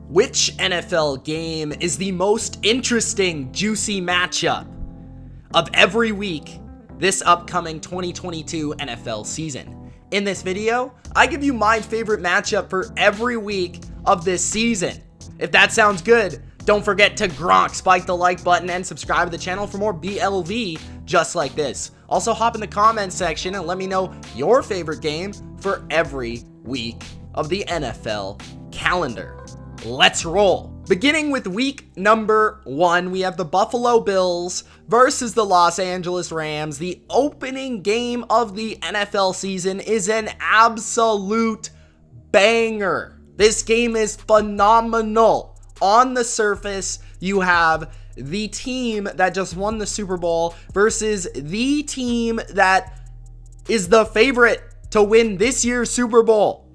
Which NFL game is the most interesting, juicy matchup of every week this upcoming 2022 NFL season? In this video, I give you my favorite matchup for every week of this season. If that sounds good, don't forget to spike the like button and subscribe to the channel for more BLV just like this. Also, hop in the comments section and let me know your favorite game for every week of the NFL calendar. Let's roll. Beginning with week number 1, we have the Buffalo Bills versus the Los Angeles Rams. The opening game of the NFL season is an absolute banger. This game is phenomenal. On the surface, you have the team that just won the Super Bowl versus the team that is the favorite to win this year's Super Bowl.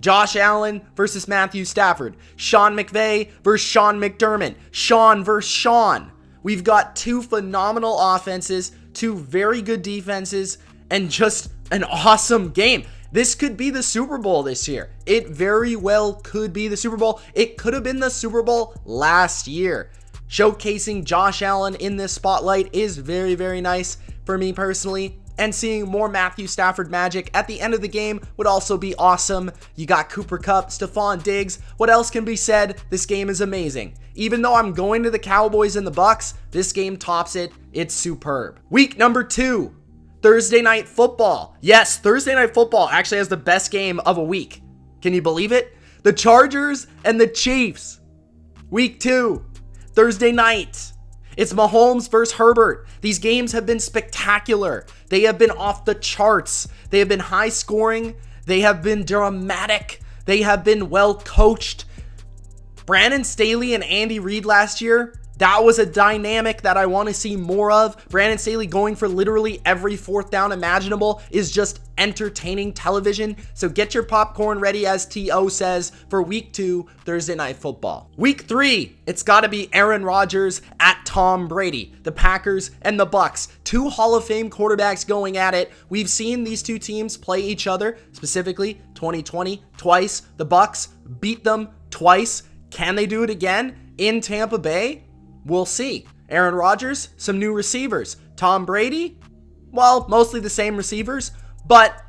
Josh Allen versus Matthew Stafford. Sean McVay versus Sean McDermott. Sean versus Sean. We've got two phenomenal offenses, two very good defenses, and just an awesome game. This could be the Super Bowl this year. It very well could be the Super Bowl. It could have been the Super Bowl last year. Showcasing Josh Allen in this spotlight is very, very nice for me personally. And seeing more Matthew Stafford magic at the end of the game would also be awesome. You got Cooper Kupp, Stephon Diggs. What else can be said? This game is amazing. Even though I'm going to the Cowboys and the Bucks, this game tops it. It's superb. Week number 2, Thursday Night Football. Yes, Thursday Night Football actually has the best game of a week. Can you believe it? The Chargers and the Chiefs. Week 2, Thursday night. It's Mahomes versus Herbert. These games have been spectacular. They have been off the charts. They have been high scoring. They have been dramatic. They have been well coached. Brandon Staley and Andy Reid last year, that was a dynamic that I want to see more of. Brandon Staley going for literally every fourth down imaginable is just entertaining television. So get your popcorn ready, as T.O. says, for week 2, Thursday Night Football. Week 3, it's got to be Aaron Rodgers at Tom Brady. The Packers and the Bucks. Two Hall of Fame quarterbacks going at it. We've seen these two teams play each other, specifically 2020 twice. The Bucks beat them twice. Can they do it again in Tampa Bay? We'll see. Aaron Rodgers, some new receivers. Tom Brady, well, mostly the same receivers, but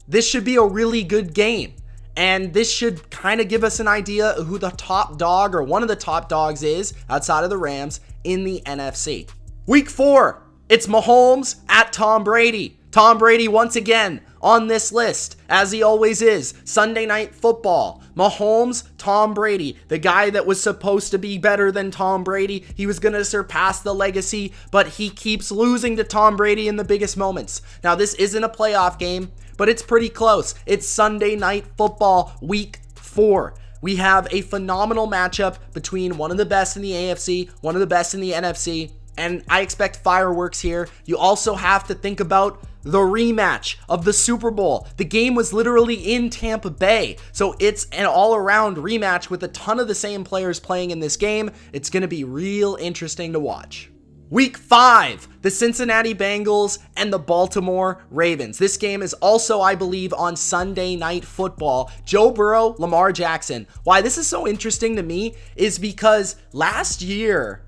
this should be a really good game. And this should kind of give us an idea of who the top dog or one of the top dogs is outside of the Rams in the NFC. Week 4, it's Mahomes at Tom Brady. Tom Brady once again on this list, as he always is. Sunday Night Football. Mahomes, Tom Brady, the guy that was supposed to be better than Tom Brady. He was going to surpass the legacy, but he keeps losing to Tom Brady in the biggest moments. Now, this isn't a playoff game, but it's pretty close. It's Sunday Night Football, week 4. We have a phenomenal matchup between one of the best in the AFC, one of the best in the NFC, and I expect fireworks here. You also have to think about the rematch of the Super Bowl. The game was literally in Tampa Bay, so it's an all-around rematch with a ton of the same players playing in this game. It's going to be real interesting to watch. Week 5, the Cincinnati Bengals and the Baltimore Ravens. This game is also, I believe, on Sunday Night Football. Joe Burrow, Lamar Jackson. Why this is so interesting to me is because last year,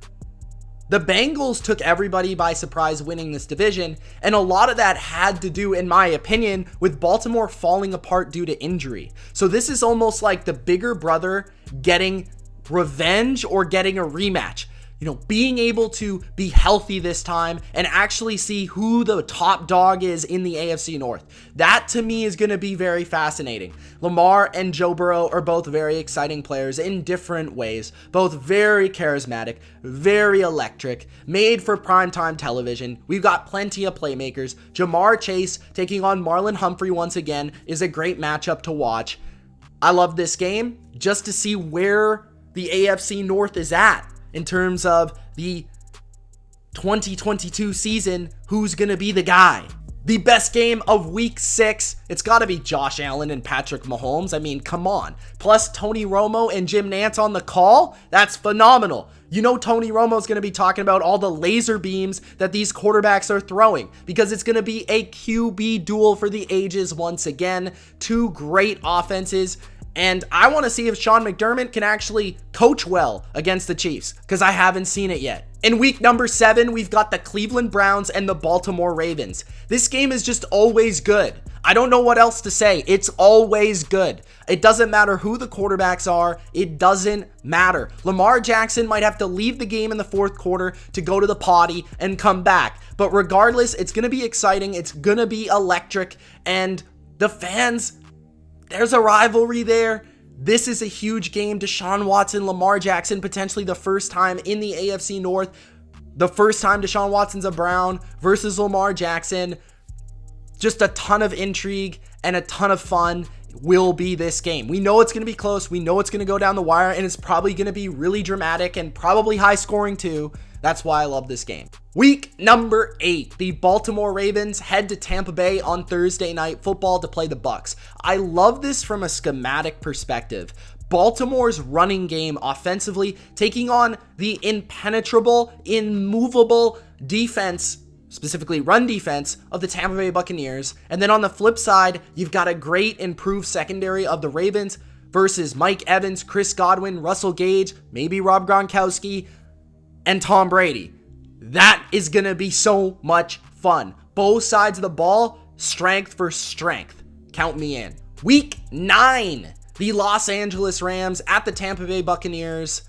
the Bengals took everybody by surprise winning this division, and a lot of that had to do, in my opinion, with Baltimore falling apart due to injury. So this is almost like the bigger brother getting revenge or getting a rematch. You know, being able to be healthy this time and actually see who the top dog is in the AFC North. That to me is going to be very fascinating. Lamar and Joe Burrow are both very exciting players in different ways. Both very charismatic, very electric, made for primetime television. We've got plenty of playmakers. Jamar Chase taking on Marlon Humphrey once again is a great matchup to watch. I love this game just to see where the AFC North is at in terms of the 2022 season, who's going to be the guy. The best game of week 6, it's got to be Josh Allen and Patrick Mahomes. I mean, come on. Plus Tony Romo and Jim Nantz on the call. That's phenomenal. You know Tony Romo's going to be talking about all the laser beams that these quarterbacks are throwing because it's going to be a QB duel for the ages once again. Two great offenses. And I want to see if Sean McDermott can actually coach well against the Chiefs, because I haven't seen it yet. In week number 7, we've got the Cleveland Browns and the Baltimore Ravens. This game is just always good. I don't know what else to say. It's always good. It doesn't matter who the quarterbacks are. It doesn't matter. Lamar Jackson might have to leave the game in the fourth quarter to go to the potty and come back. But regardless, it's going to be exciting. It's going to be electric. And the fans, there's a rivalry there. This is a huge game. Deshaun Watson, Lamar Jackson, potentially the first time in the AFC North. The first time Deshaun Watson's a Brown versus Lamar Jackson. Just a ton of intrigue and a ton of fun will be this game. We know it's going to be close. We know it's going to go down the wire, and it's probably going to be really dramatic and probably high scoring too. That's why I love this game. Week number 8, the Baltimore Ravens head to Tampa Bay on Thursday Night Football to play the Bucs. I love this from a schematic perspective. Baltimore's running game offensively taking on the impenetrable, immovable defense, specifically run defense, of the Tampa Bay Buccaneers. And then on the flip side, you've got a great improved secondary of the Ravens versus Mike Evans, Chris Godwin, Russell Gage, maybe Rob Gronkowski, and Tom Brady. That is going to be so much fun. Both sides of the ball, strength for strength. Count me in. Week 9, the Los Angeles Rams at the Tampa Bay Buccaneers.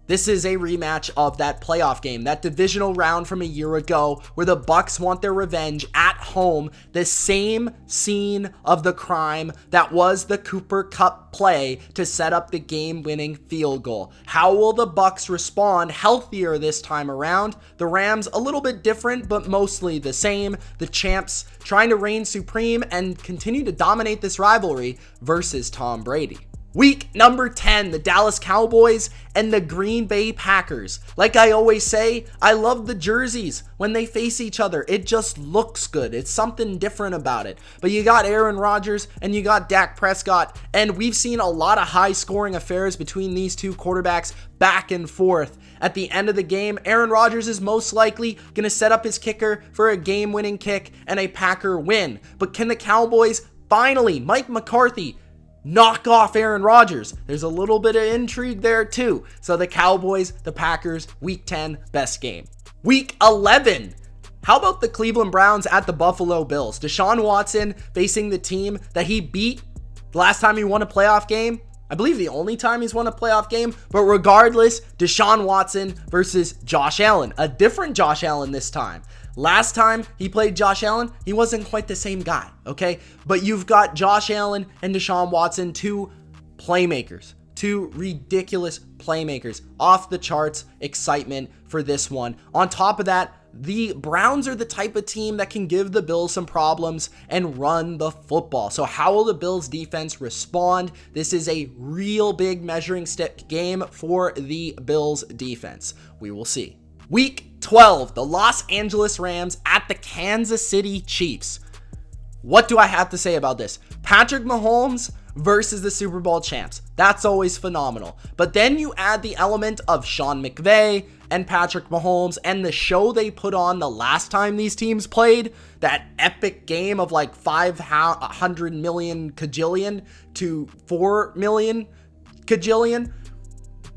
This is a rematch of that playoff game, that divisional round from a year ago where the Bucs want their revenge at home. The same scene of the crime that was the Cooper Kupp play to set up the game-winning field goal. How will the Bucs respond? Healthier this time around. The Rams a little bit different, but mostly the same. The champs trying to reign supreme and continue to dominate this rivalry versus Tom Brady. Week number 10, the Dallas Cowboys and the Green Bay Packers. Like I always say, I love the jerseys when they face each other. It just looks good. It's something different about it. But you got Aaron Rodgers and you got Dak Prescott, and we've seen a lot of high-scoring affairs between these two quarterbacks back and forth. At the end of the game, Aaron Rodgers is most likely going to set up his kicker for a game-winning kick and a Packer win. But can the Cowboys finally, Mike McCarthy, knock off Aaron Rodgers? There's a little bit of intrigue there too. So the Cowboys, the Packers, week 10, best game. Week 11, how about the Cleveland Browns at the Buffalo Bills? Deshaun Watson facing the team that he beat the last time he won a playoff game. I believe the only time he's won a playoff game. But regardless, Deshaun Watson versus Josh Allen. A different Josh Allen this time. Last time he played Josh Allen, he wasn't quite the same guy, okay? But you've got Josh Allen and Deshaun Watson, two playmakers, two ridiculous playmakers. Off the charts excitement for this one. On top of that, the Browns are the type of team that can give the Bills some problems and run the football. So how will the Bills defense respond? This is a real big measuring stick game for the Bills defense. We will see. Week 12, the Los Angeles Rams at the Kansas City Chiefs. What do I have to say about this? Patrick Mahomes versus the Super Bowl champs. That's always phenomenal. But then you add the element of Sean McVay and Patrick Mahomes and the show they put on the last time these teams played, that epic game of like 500 million kajillion to 4 million kajillion.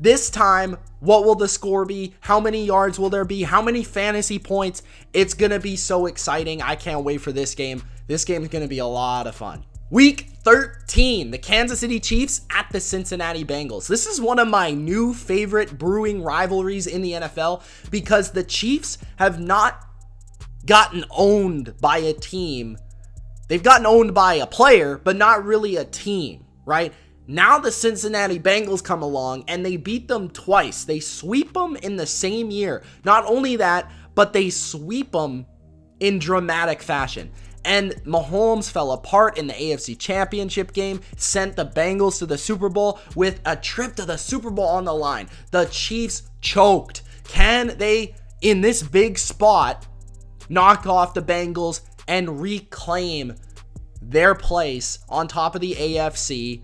This time, what will the score be? How many yards will there be? How many fantasy points? It's going to be so exciting. I can't wait for this game. This game is going to be a lot of fun. Week 13, the Kansas City Chiefs at the Cincinnati Bengals. This is one of my new favorite brewing rivalries in the NFL because the Chiefs have not gotten owned by a team. They've gotten owned by a player, but not really a team, right? Now the Cincinnati Bengals come along and they beat them twice. They sweep them in the same year. Not only that, but they sweep them in dramatic fashion. And Mahomes fell apart in the AFC Championship game, sent the Bengals to the Super Bowl with a trip to the Super Bowl on the line. The Chiefs choked. Can they, in this big spot, knock off the Bengals and reclaim their place on top of the AFC?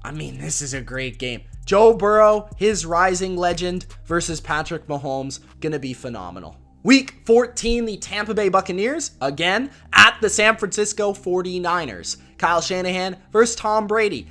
I mean, this is a great game. Joe Burrow, his rising legend, versus Patrick Mahomes, gonna be phenomenal. Week 14, the Tampa Bay Buccaneers, again, at the San Francisco 49ers. Kyle Shanahan versus Tom Brady.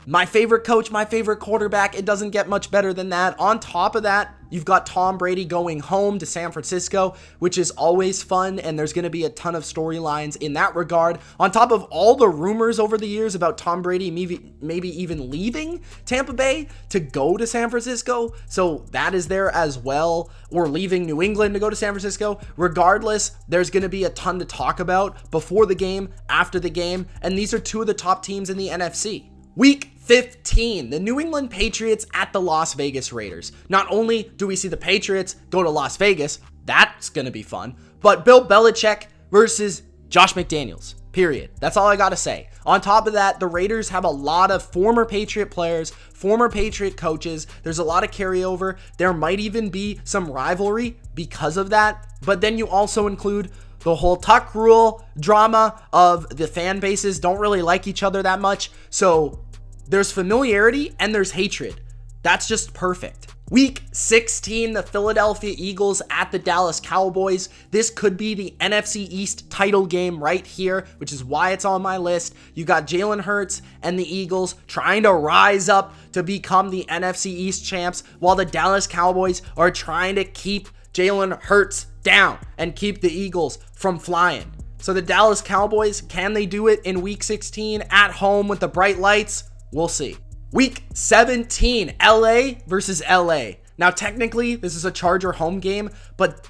My favorite coach, my favorite quarterback. It doesn't get much better than that. On top of that, you've got Tom Brady going home to San Francisco, which is always fun, and there's going to be a ton of storylines in that regard. On top of all the rumors over the years about Tom Brady maybe even leaving Tampa Bay to go to San Francisco, so that is there as well, or leaving New England to go to San Francisco. Regardless, there's going to be a ton to talk about before the game, after the game, and these are two of the top teams in the NFC. Week 15, the New England Patriots at the Las Vegas Raiders. Not only do we see the Patriots go to Las Vegas, that's going to be fun, but Bill Belichick versus Josh McDaniels, period. That's all I got to say. On top of that, the Raiders have a lot of former Patriot players, former Patriot coaches. There's a lot of carryover. There might even be some rivalry because of that, but then you also include the whole tuck rule drama of the fan bases don't really like each other that much. So there's familiarity and there's hatred. That's just perfect. Week 16, the Philadelphia Eagles at the Dallas Cowboys. This could be the NFC East title game right here, which is why it's on my list. You got Jalen Hurts and the Eagles trying to rise up to become the NFC East champs, while the Dallas Cowboys are trying to keep Jalen Hurts down and keep the Eagles from flying. So the Dallas Cowboys, can they do it in week 16 at home with the bright lights? We'll see. Week 17, LA versus LA. Now, technically, this is a Charger home game, but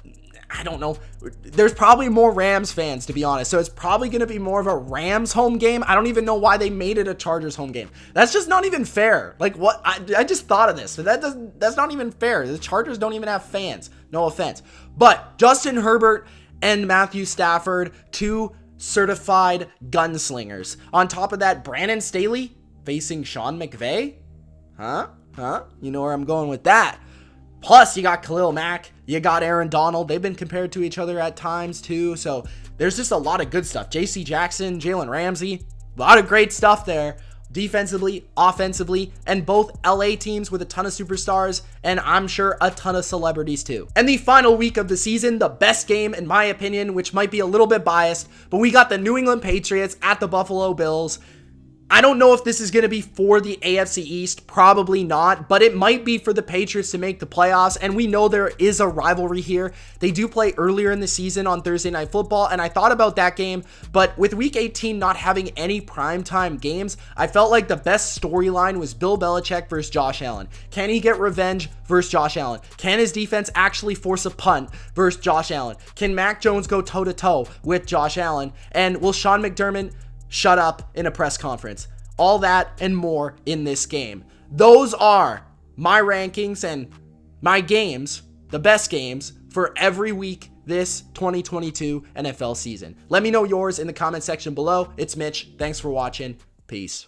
I don't know. There's probably more Rams fans, to be honest. So it's probably going to be more of a Rams home game. I don't even know why they made it a Chargers home game. That's just not even fair. Like, what? I just thought of this. That's not even fair. The Chargers don't even have fans. No offense. But Justin Herbert and Matthew Stafford, two certified gunslingers. On top of that, Brandon Staley facing Sean McVay? Huh? You know where I'm going with that. Plus, you got Khalil Mack, you got Aaron Donald. They've been compared to each other at times too. So there's just a lot of good stuff. JC Jackson, Jalen Ramsey, a lot of great stuff there. Defensively, offensively, and both LA teams with a ton of superstars, and I'm sure a ton of celebrities too. And the final week of the season, the best game in my opinion, which might be a little bit biased, but we got the New England Patriots at the Buffalo Bills. I don't know if this is going to be for the AFC East, probably not, but it might be for the Patriots to make the playoffs, and we know there is a rivalry here. They do play earlier in the season on Thursday Night Football, and I thought about that game, but with Week 18 not having any primetime games, I felt like the best storyline was Bill Belichick versus Josh Allen. Can he get revenge versus Josh Allen? Can his defense actually force a punt versus Josh Allen? Can Mac Jones go toe-to-toe with Josh Allen? And will Sean McDermott shut up in a press conference? All that and more in this game. Those are my rankings and my games, the best games for every week this 2022 NFL season. Let me know yours in the comment section below. It's Mitch. Thanks for watching. Peace.